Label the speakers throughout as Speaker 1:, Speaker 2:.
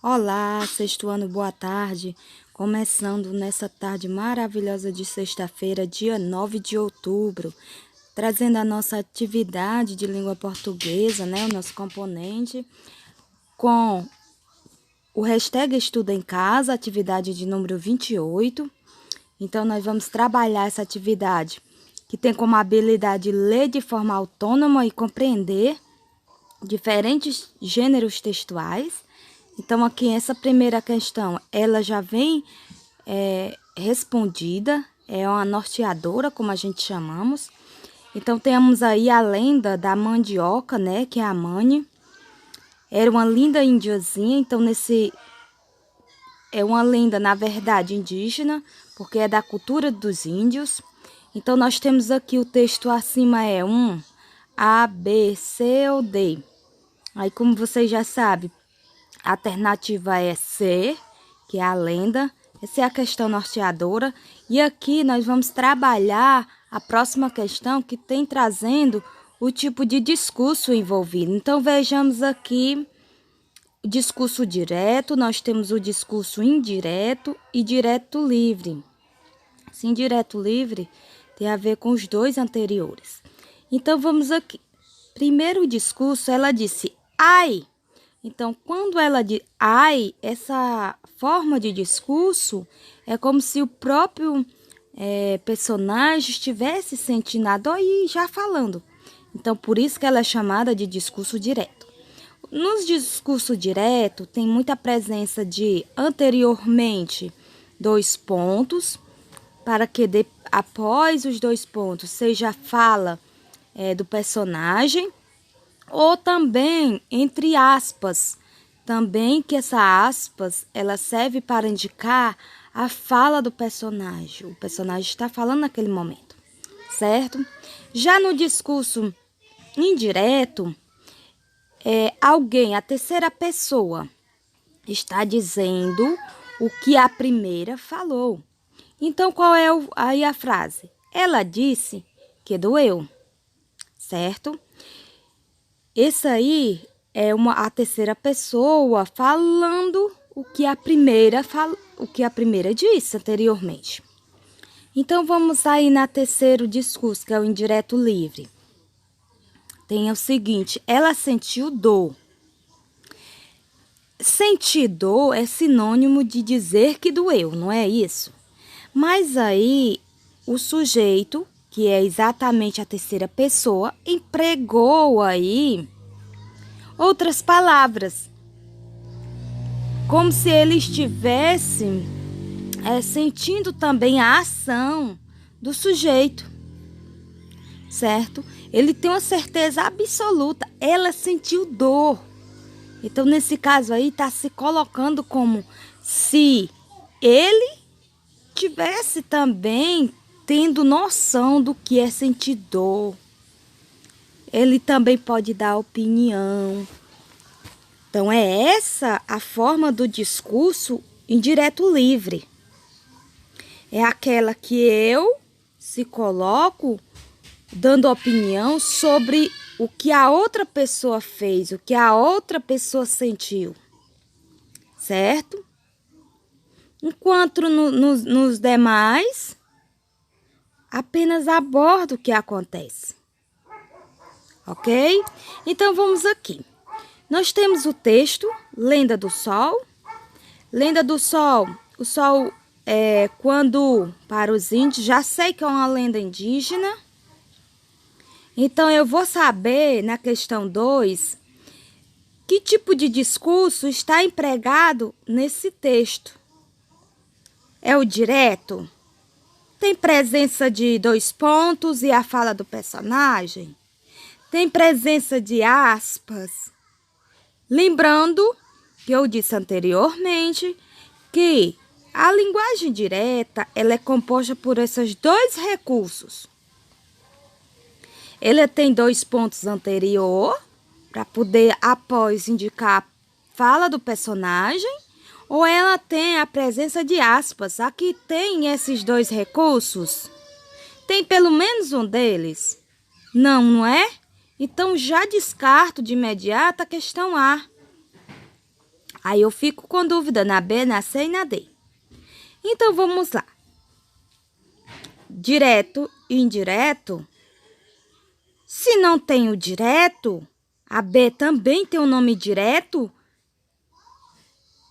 Speaker 1: Olá, sexto ano, boa tarde. Começando nessa tarde maravilhosa de sexta-feira, dia 9 de outubro, trazendo a nossa atividade de língua portuguesa, né, o nosso componente, com o hashtag Estuda em Casa, atividade de número 28. Então, nós vamos trabalhar essa atividade que tem como habilidade ler de forma autônoma e compreender diferentes gêneros textuais. Então, aqui, essa primeira questão, ela já vem respondida, é uma norteadora, como a gente chamamos. Então, temos aí a lenda da mandioca, né, que é a Mani. Era uma linda indiazinha, então, é uma lenda, na verdade, indígena, porque é da cultura dos índios. Então, nós temos aqui o texto acima é A, B, C ou D. Aí, como vocês já sabem, a alternativa é C, que é a lenda. Essa é a questão norteadora. E aqui nós vamos trabalhar a próxima questão que tem trazendo o tipo de discurso envolvido. Então, vejamos aqui o discurso direto, nós temos o discurso indireto e direto livre. Esse indireto livre tem a ver com os dois anteriores. Então, vamos aqui. Primeiro discurso, ela disse, ai. Então, quando ela diz ai, essa forma de discurso é como se o próprio personagem estivesse sentindo a dor e já falando. Então, por isso que ela é chamada de discurso direto. Nos discursos direto, tem muita presença de anteriormente, dois pontos, para que após os dois pontos seja a fala do personagem, ou também entre aspas, também que essa aspas ela serve para indicar a fala do personagem. O personagem está falando naquele momento, certo? Já no discurso indireto, alguém, a terceira pessoa, está dizendo o que a primeira falou. Então, qual é aí a frase? Ela disse que doeu, certo? Esse aí é a terceira pessoa falando o que a primeira disse anteriormente. Então, vamos aí na terceiro discurso, que é o indireto livre. Tem o seguinte, ela sentiu dor. Sentir dor é sinônimo de dizer que doeu, não é isso? Mas aí, o sujeito, que é exatamente a terceira pessoa, empregou aí outras palavras, como se ele estivesse sentindo também a ação do sujeito, certo? Ele tem uma certeza absoluta, ela sentiu dor. Então, nesse caso aí, está se colocando como se ele tivesse também tendo noção do que é sentir dor. Ele também pode dar opinião. Então, é essa a forma do discurso indireto livre. É aquela que eu se coloco dando opinião sobre o que a outra pessoa fez, o que a outra pessoa sentiu, certo? Enquanto nos demais, apenas abordo o que acontece, ok? Então, vamos aqui. Nós temos o texto, Lenda do Sol. Lenda do Sol, o Sol quando, para os índios, já sei que é uma lenda indígena. Então, eu vou saber, na questão 2, que tipo de discurso está empregado nesse texto. É o direto? Tem presença de dois pontos e a fala do personagem? Tem presença de aspas? Lembrando que eu disse anteriormente que a linguagem direta ela é composta por esses dois recursos. Ele tem dois pontos anterior, para poder, após, indicar a fala do personagem, ou ela tem a presença de aspas. Aqui tem esses dois recursos? Tem pelo menos um deles? Não, não é? Então, já descarto de imediato a questão A. Aí eu fico com dúvida na B, na C e na D. Então, vamos lá. Direto e indireto. Se não tem o direto, a B também tem o nome direto.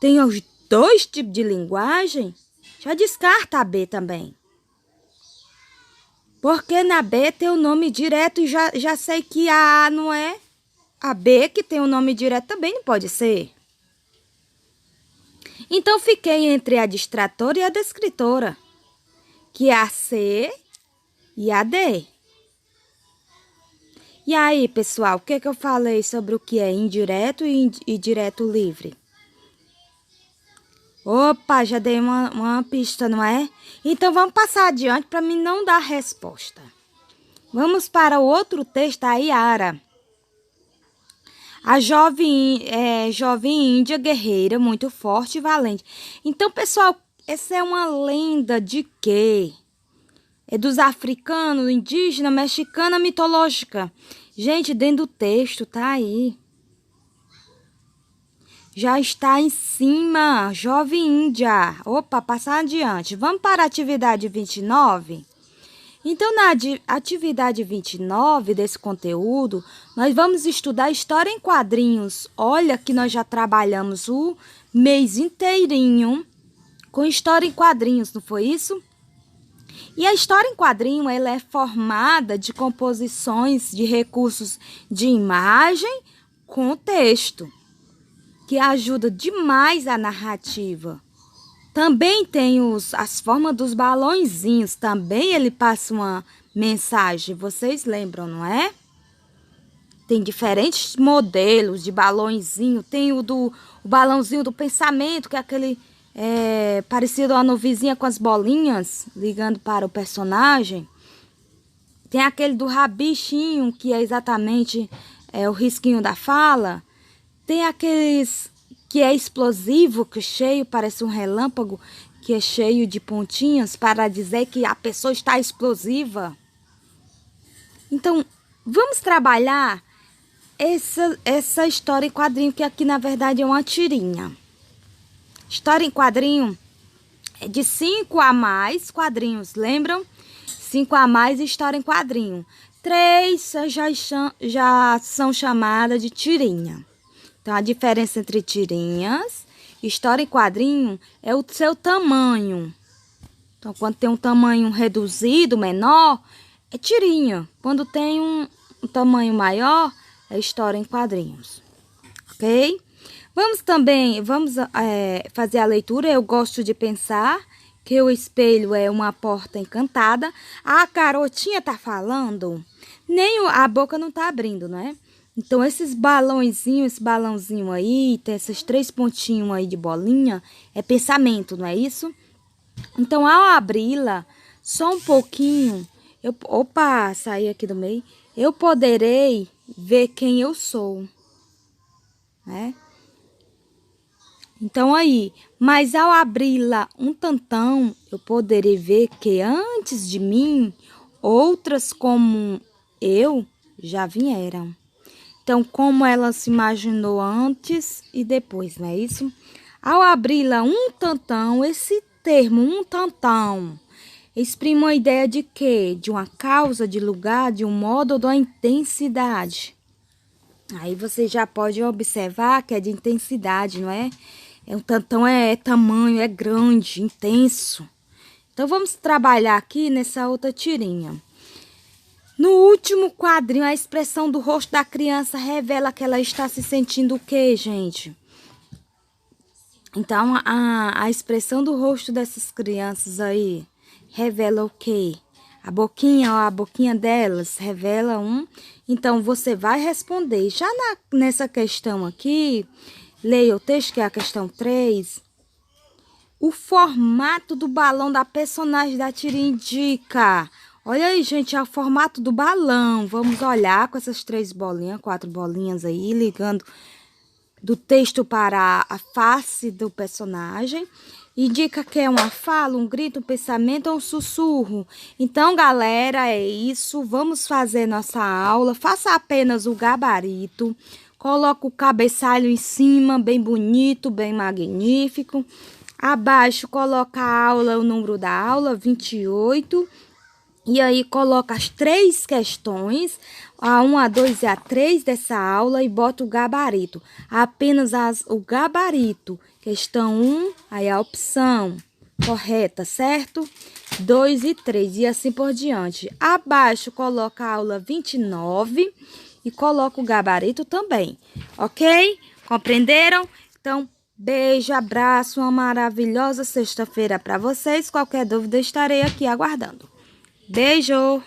Speaker 1: Tem os dois tipos de linguagem. Já descarta a B também. Porque na B tem o nome direto e já sei que a A não é. A B, que tem o nome direto, também não pode ser. Então, fiquei entre a distratora e a descritora, que é a C e a D. E aí, pessoal, o que eu falei sobre o que é indireto e direto livre? Opa, já dei uma pista, não é? Então, vamos passar adiante para mim não dar resposta. Vamos para o outro texto, a Yara. A jovem índia guerreira, muito forte e valente. Então, pessoal, essa é uma lenda de quê? É dos africanos, indígena, mexicana, mitológica. Gente, dentro do texto, tá aí. Já está em cima, jovem índia. Opa, passar adiante. Vamos para a atividade 29? Então, na atividade 29 desse conteúdo, nós vamos estudar história em quadrinhos. Olha que nós já trabalhamos o mês inteirinho com história em quadrinhos, não foi isso? E a história em quadrinho, ela é formada de composições de recursos de imagem com texto, que ajuda demais a narrativa. Também tem as formas dos balãozinhos, também ele passa uma mensagem, vocês lembram, não é? Tem diferentes modelos de balãozinho, tem o balãozinho do pensamento, que é aquele parecido a nuvenzinha com as bolinhas, ligando para o personagem. Tem aquele do rabichinho, que é exatamente o risquinho da fala. Tem aqueles que é explosivo, que é cheio, parece um relâmpago, que é cheio de pontinhas para dizer que a pessoa está explosiva. Então, vamos trabalhar essa história em quadrinho, que aqui na verdade é uma tirinha. História em quadrinho é de 5 a mais quadrinhos, lembram? 5 a mais história em quadrinho. 3 já são chamadas de tirinha. Então, a diferença entre tirinhas e história em quadrinho é o seu tamanho. Então, quando tem um tamanho reduzido, menor, é tirinha. Quando tem um tamanho maior, é história em quadrinhos. Ok? Vamos fazer a leitura. Eu gosto de pensar que o espelho é uma porta encantada. A garotinha tá falando, nem a boca não tá abrindo, né? Então, esse balãozinho aí, tem esses 3 pontinhos aí de bolinha, é pensamento, não é isso? Então, ao abri-la, só um pouquinho, saí aqui do meio, eu poderei ver quem eu sou, né? Então, aí, mas ao abri-la um tantão, eu poderei ver que antes de mim, outras como eu já vieram. Então, como ela se imaginou antes e depois, não é isso? Ao abri-la um tantão, esse termo, um tantão, exprime uma ideia de quê? De uma causa, de lugar, de um modo ou de uma intensidade. Aí você já pode observar que é de intensidade, não é? Um tantão é tamanho, é grande, intenso. Então, vamos trabalhar aqui nessa outra tirinha. No último quadrinho, a expressão do rosto da criança revela que ela está se sentindo o quê, gente? Então, a expressão do rosto dessas crianças aí revela o quê? A boquinha delas revela Então, você vai responder. Já nessa questão aqui, leia o texto, que é a questão 3. O formato do balão da personagem da tirinha indica. Olha aí, gente, é o formato do balão. Vamos olhar com essas 4 bolinhas aí, ligando do texto para a face do personagem. Indica que é uma fala, um grito, um pensamento ou um sussurro. Então, galera, é isso. Vamos fazer nossa aula. Faça apenas o gabarito. Coloca o cabeçalho em cima, bem bonito, bem magnífico. Abaixo coloca a aula, o número da aula, 28. E aí coloca as 3 questões, a 1, a 2 e a 3 dessa aula e bota o gabarito. Apenas o gabarito. Questão 1, aí a opção correta, certo? 2 e 3 e assim por diante. Abaixo coloca a aula 29 e coloca o gabarito também, ok? Compreenderam? Então, beijo, abraço, uma maravilhosa sexta-feira para vocês. Qualquer dúvida, estarei aqui aguardando. Beijo!